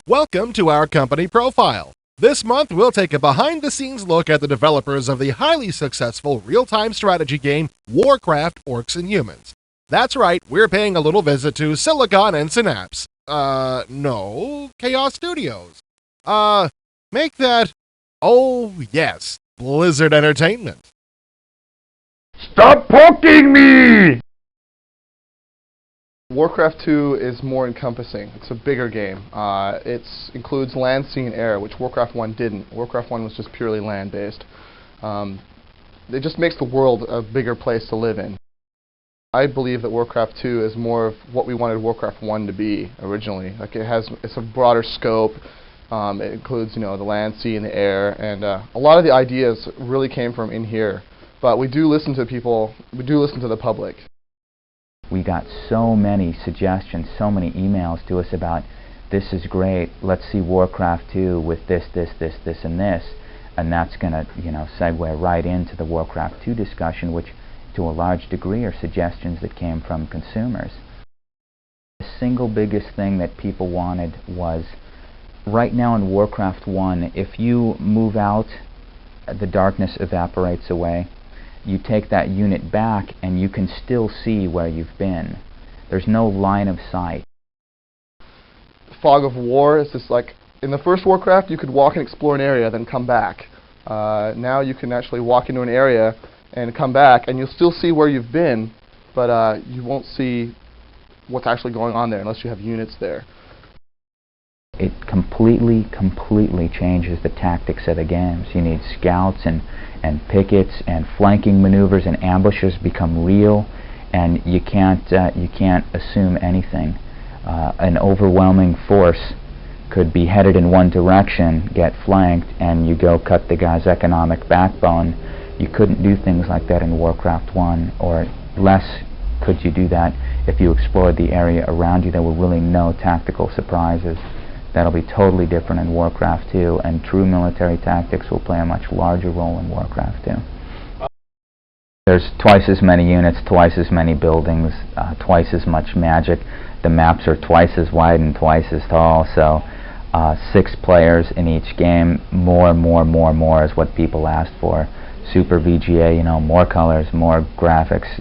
Welcome to our company profile. This month, we'll take a behind-the-scenes look at the developers of the highly successful real-time strategy game WarCraft Orcs and Humans. That's right, we're paying a little visit to Silicon and Synapse. No, Chaos Studios. Make that, oh yes, Blizzard Entertainment. Stop poking me! WarCraft 2 is more encompassing. It's a bigger game. It includes land, sea, and air, which WarCraft 1 didn't. WarCraft 1 was just purely land-based. It just makes the world a bigger place to live in. I believe that WarCraft 2 is more of what we wanted WarCraft 1 to be originally. Like it's a broader scope. It includes, the land, sea, and the air, and a lot of the ideas really came from in here. But we do listen to people. We do listen to the public. We got so many suggestions, so many emails to us about, this is great, let's see WarCraft 2 with this, and this. And that's going to, segue right into the WarCraft 2 discussion, which to a large degree are suggestions that came from consumers. The single biggest thing that people wanted was, right now in WarCraft 1, if you move out, the darkness evaporates away. You take that unit back and you can still see where you've been. There's no line of sight. Fog of war is just like, in the first WarCraft you could walk and explore an area then come back. Now you can actually walk into an area and come back and you'll still see where you've been, but you won't see what's actually going on there unless you have units there. It completely changes the tactics of the games. You need scouts and pickets, and flanking maneuvers and ambushes become real, and you can't assume anything. An overwhelming force could be headed in one direction, get flanked, and you go cut the guy's economic backbone. You couldn't do things like that in WarCraft 1, or less could you do that if you explored the area around you. There were really no tactical surprises. That'll be totally different in WarCraft 2, and true military tactics will play a much larger role in WarCraft 2. There's twice as many units, twice as many buildings, twice as much magic. The maps are twice as wide and twice as tall, so 6 players in each game. More is what people asked for. Super VGA, more colors, more graphics.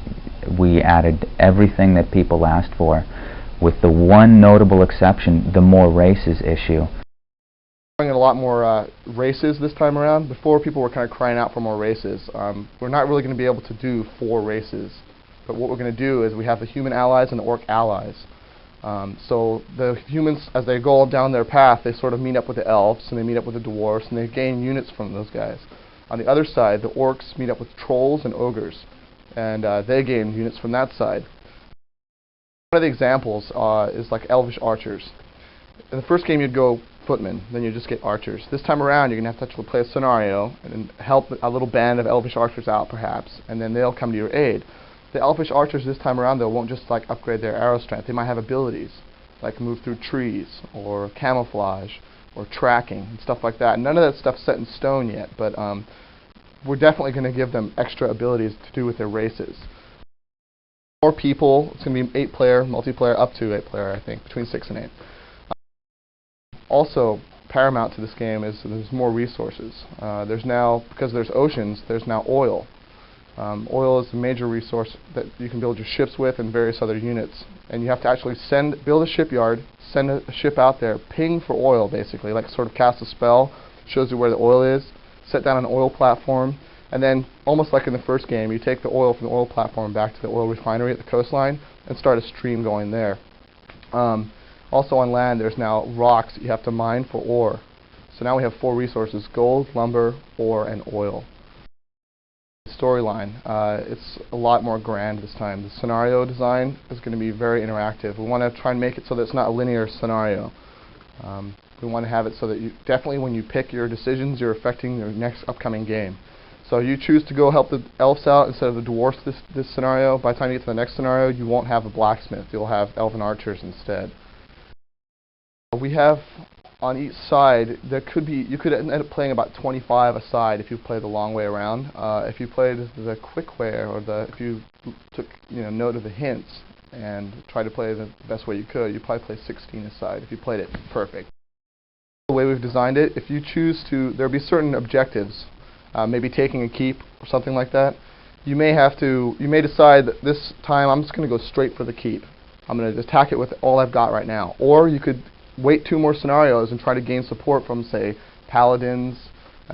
We added everything that people asked for, with the one notable exception, the more races issue. Bringing a lot more races this time around. Before, people were kind of crying out for more races. We're not really going to be able to do 4 races, but what we're going to do is we have the human allies and the orc allies. So the humans, as they go down their path, they sort of meet up with the elves, and they meet up with the dwarves, and they gain units from those guys. On the other side, the orcs meet up with trolls and ogres, and they gain units from that side. One of the examples is like elvish archers. In the first game you'd go footmen, then you just get archers. This time around you're going to have to actually play a scenario and help a little band of elvish archers out perhaps, and then they'll come to your aid. The elvish archers this time around though won't just like upgrade their arrow strength. They might have abilities like move through trees or camouflage or tracking and stuff like that. None of that stuff's set in stone yet, but we're definitely going to give them extra abilities to do with their races. More people, it's going to be 8-player, multiplayer, up to 8-player, I think, between 6 and 8. Also, paramount to this game is there's more resources. There's now, because there's oceans, there's now oil. Oil is a major resource that you can build your ships with and various other units. And you have to actually build a shipyard, send a ship out there, ping for oil basically, like sort of cast a spell, shows you where the oil is, set down an oil platform, and then, almost like in the first game, you take the oil from the oil platform back to the oil refinery at the coastline and start a stream going there. Also on land, there's now rocks that you have to mine for ore. So now we have 4 resources: gold, lumber, ore, and oil. Storyline, it's a lot more grand this time. The scenario design is going to be very interactive. We want to try and make it so that it's not a linear scenario. We want to have it so that you definitely, when you pick your decisions, you're affecting your next upcoming game. So you choose to go help the elves out instead of the dwarfs this scenario. By the time you get to the next scenario, you won't have a blacksmith. You'll have elven archers instead. We have on each side, you could end up playing about 25 a side if you play the long way around. If you played the quick way, or if you took note of the hints and tried to play the best way you could, you'd probably play 16 a side if you played it perfect. way we've designed it, if you choose to, there'll be certain objectives, maybe taking a keep or something like that. You may decide that this time I'm just going to go straight for the keep. I'm going to attack it with all I've got right now. Or you could wait 2 more scenarios and try to gain support from, say, paladins,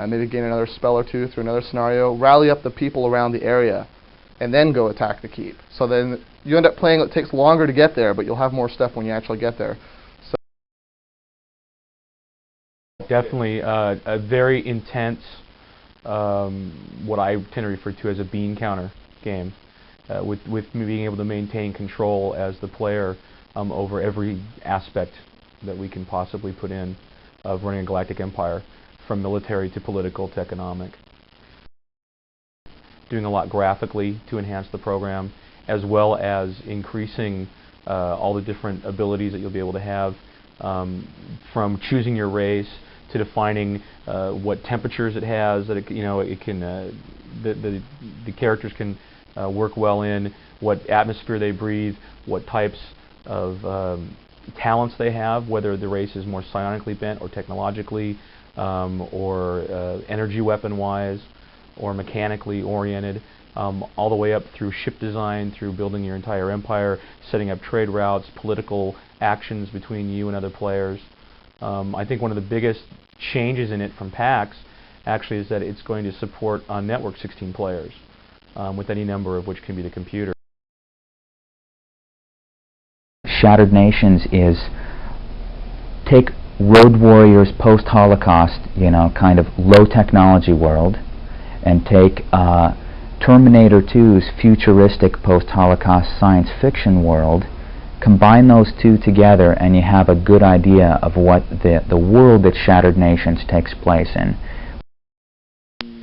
maybe gain another spell or 2 through another scenario, rally up the people around the area, and then go attack the keep. So then you end up playing, it takes longer to get there, but you'll have more stuff when you actually get there. So definitely a very intense, what I tend to refer to as a bean counter game, with me being able to maintain control as the player over every aspect that we can possibly put in of running a galactic empire, from military to political to economic. Doing a lot graphically to enhance the program, as well as increasing all the different abilities that you'll be able to have, from choosing your race to defining what temperatures it has, that it can the characters can work well in, what atmosphere they breathe, what types of talents they have, whether the race is more psionically bent or technologically, or energy weapon-wise, or mechanically oriented, all the way up through ship design, through building your entire empire, setting up trade routes, political actions between you and other players. I think one of the biggest changes in it from PAX actually is that it's going to support on network 16 players, with any number of which can be the computer. Shattered Nations is take Road Warriors post-Holocaust, kind of low technology world, and take Terminator 2's futuristic post-Holocaust science fiction world, combine those two together, and you have a good idea of what the world that Shattered Nations takes place in.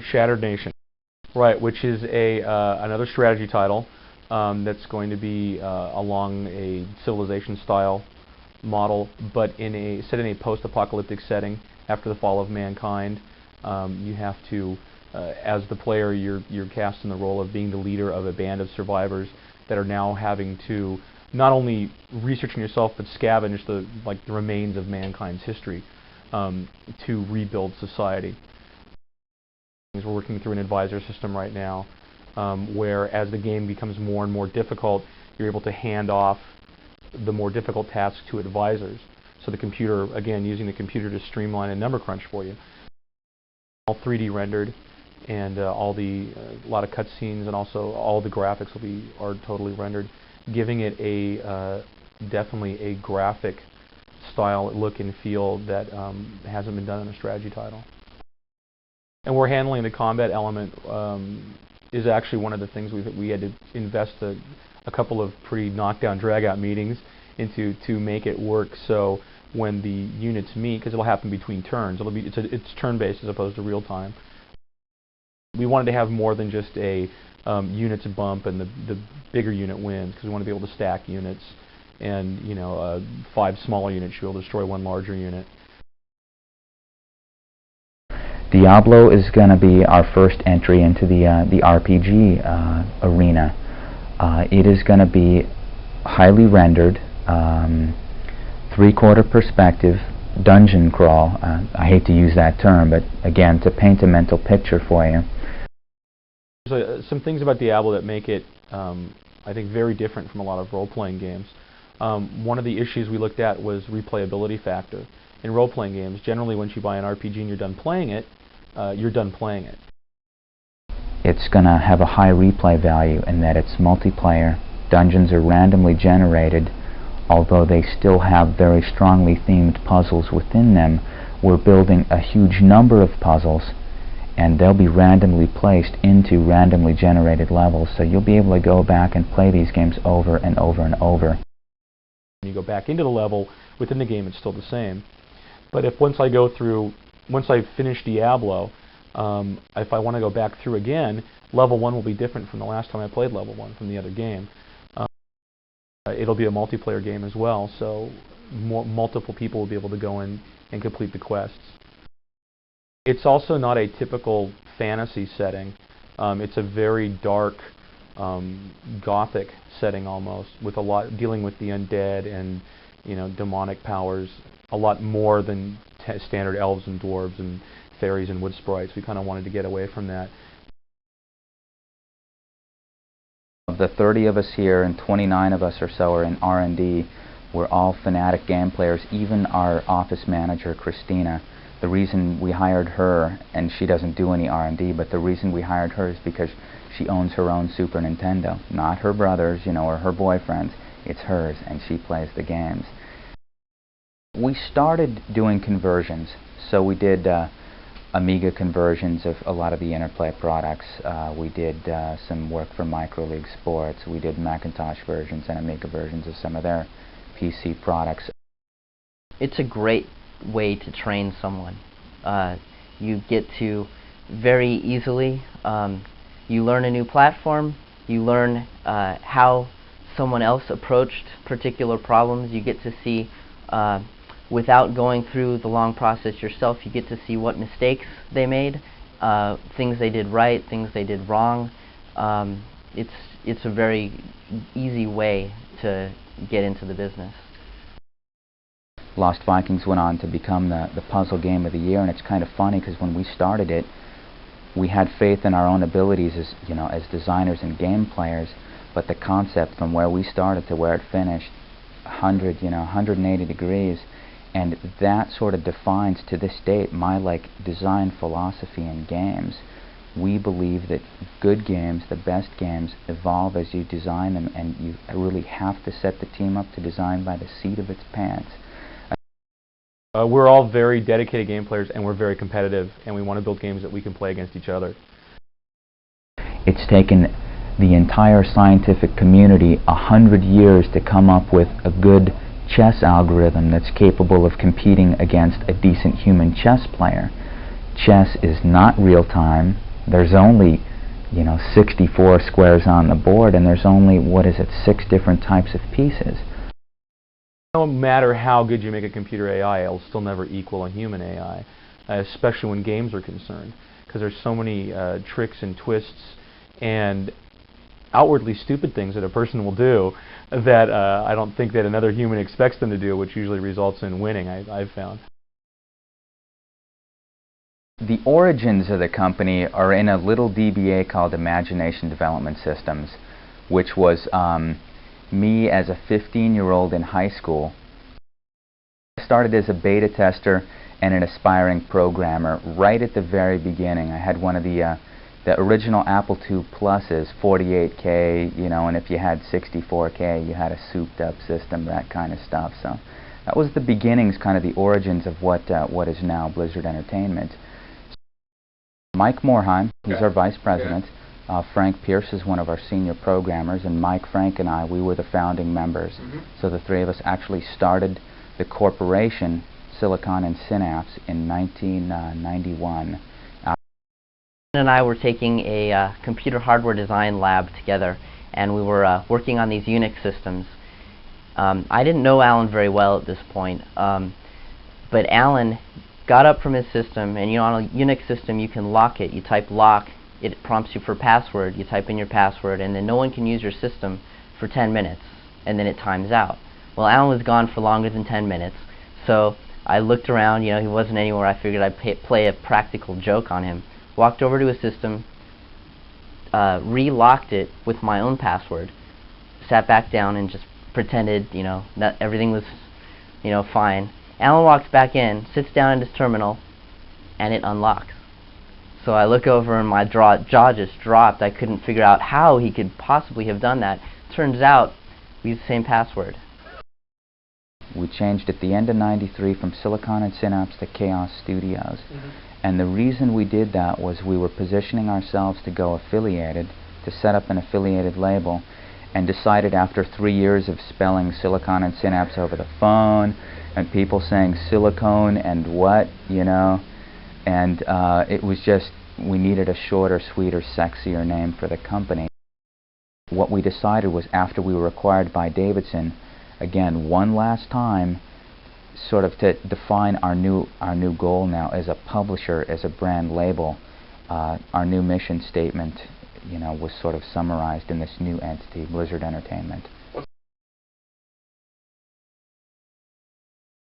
Shattered Nation, right, which is another strategy title that's going to be along a civilization-style model, but set in a post-apocalyptic setting after the fall of mankind. You have to, as the player, you're cast in the role of being the leader of a band of survivors that are now having to not only research on yourself but scavenge the remains of mankind's history to rebuild society. We're working through an advisor system right now, where as the game becomes more and more difficult, you're able to hand off the more difficult tasks to advisors. So the computer, again, using the computer to streamline and number crunch for you. All 3D rendered, and a lot of cutscenes, and also all the graphics are totally rendered, giving it definitely a graphic style, look and feel that hasn't been done in a strategy title. And we're handling the combat element is actually one of the things we had to invest a couple of pretty knockdown, drag-out meetings into to make it work. So when the units meet, because it'll happen between turns, it's turn-based as opposed to real-time. We wanted to have more than just a units bump and the bigger unit wins, because we want to be able to stack units, and 5 smaller units should be able to destroy 1 larger unit. Diablo is going to be our first entry into the RPG arena. It is going to be highly rendered, 3/4 perspective, dungeon crawl. I hate to use that term, but again, to paint a mental picture for you. There's some things about Diablo that make it, I think, very different from a lot of role-playing games. One of the issues we looked at was replayability factor. In role-playing games, generally once you buy an RPG and you're done playing it, you're done playing it. It's going to have a high replay value in that it's multiplayer. Dungeons are randomly generated, although they still have very strongly themed puzzles within them. We're building a huge number of puzzles, and they'll be randomly placed into randomly generated levels, so you'll be able to go back and play these games over and over and over. When you go back into the level within the game, it's still the same. But if once I finish Diablo, if I want to go back through again, level 1 will be different from the last time I played level 1 from the other game. It'll be a multiplayer game as well, so multiple people will be able to go in and complete the quests. It's also not a typical fantasy setting. It's a very dark, gothic setting almost, with dealing with the undead and demonic powers, a lot more than standard elves and dwarves and fairies and wood sprites. We kind of wanted to get away from that. Of the 30 of us here, and 29 of us or so are in R&D, we're all fanatic game players. Even our office manager, Christina, the reason we hired her, and she doesn't do any R&D, but the reason we hired her is because she owns her own Super Nintendo. Not her brother's, you know, or her boyfriend's. It's hers, and she plays the games. We started doing conversions, so we did Amiga conversions of a lot of the Interplay products. We did some work for Micro League Sports. We did Macintosh versions and Amiga versions of some of their PC products. It's a great way to train someone. You get to very easily, you learn a new platform, you learn how someone else approached particular problems. You get to see, without going through the long process yourself, you get to see what mistakes they made, things they did right, things they did wrong. It's a very easy way to get into the business. Lost Vikings went on to become the puzzle game of the year, and it's kind of funny because when we started it, we had faith in our own abilities as, you know, as designers and game players, but the concept from where we started to where it finished, 180 degrees, and that sort of defines to this date my design philosophy in games. We believe that good games, the best games, evolve as you design them, and you really have to set the team up to design by the seat of its pants. We're all very dedicated game players, and we're very competitive, and we want to build games that we can play against each other. It's taken the entire scientific community 100 years to come up with a good chess algorithm that's capable of competing against a decent human chess player. Chess is not real time. There's only, 64 squares on the board, and there's only, 6 different types of pieces. No matter how good you make a computer AI, it'll still never equal a human AI, especially when games are concerned, because there's so many tricks and twists and outwardly stupid things that a person will do that I don't think that another human expects them to do, which usually results in winning, I've found. The origins of the company are in a little DBA called Imagination Development Systems, which was me as a 15-year-old in high school. I started as a beta tester and an aspiring programmer right at the very beginning. I had one of the original Apple II Pluses, 48K, and if you had 64K, you had a souped-up system, that kind of stuff. So that was the beginnings, kind of the origins of what is now Blizzard Entertainment. Mike Morheim, he's our vice president. Frank Pierce is one of our senior programmers, and Mike, Frank, and I, we were the founding members. So the three of us actually started the corporation, Silicon and Synapse, in 1991. And I were taking a computer hardware design lab together, and we were working on these Unix systems. I didn't know Alan very well at this point, but Alan got up from his system, and on a Unix system you can lock it. You type lock, it prompts you for password, you type in your password, and then no one can use your system for 10 minutes, and then it times out. Well, Alan was gone for longer than 10 minutes, so I looked around, he wasn't anywhere. I figured I'd play a practical joke on him. Walked over to his system, re-locked it with my own password, sat back down and just pretended, that everything was, fine. Alan walks back in, sits down at his terminal, and it unlocks. So I look over and my jaw just dropped. I couldn't figure out how he could possibly have done that. Turns out we use the same password. We changed at the end of '93 from Silicon and Synapse to Chaos Studios. And the reason we did that was we were positioning ourselves to go affiliated, to set up an affiliated label, and decided after 3 years of spelling Silicon and Synapse over the phone, and people saying silicone and what, and it was just, we needed a shorter, sweeter, sexier name for the company. What we decided was, after we were acquired by Davidson, again, one last time, sort of to define our new goal now as a publisher, as a brand label. Our new mission statement, was sort of summarized in this new entity, Blizzard Entertainment.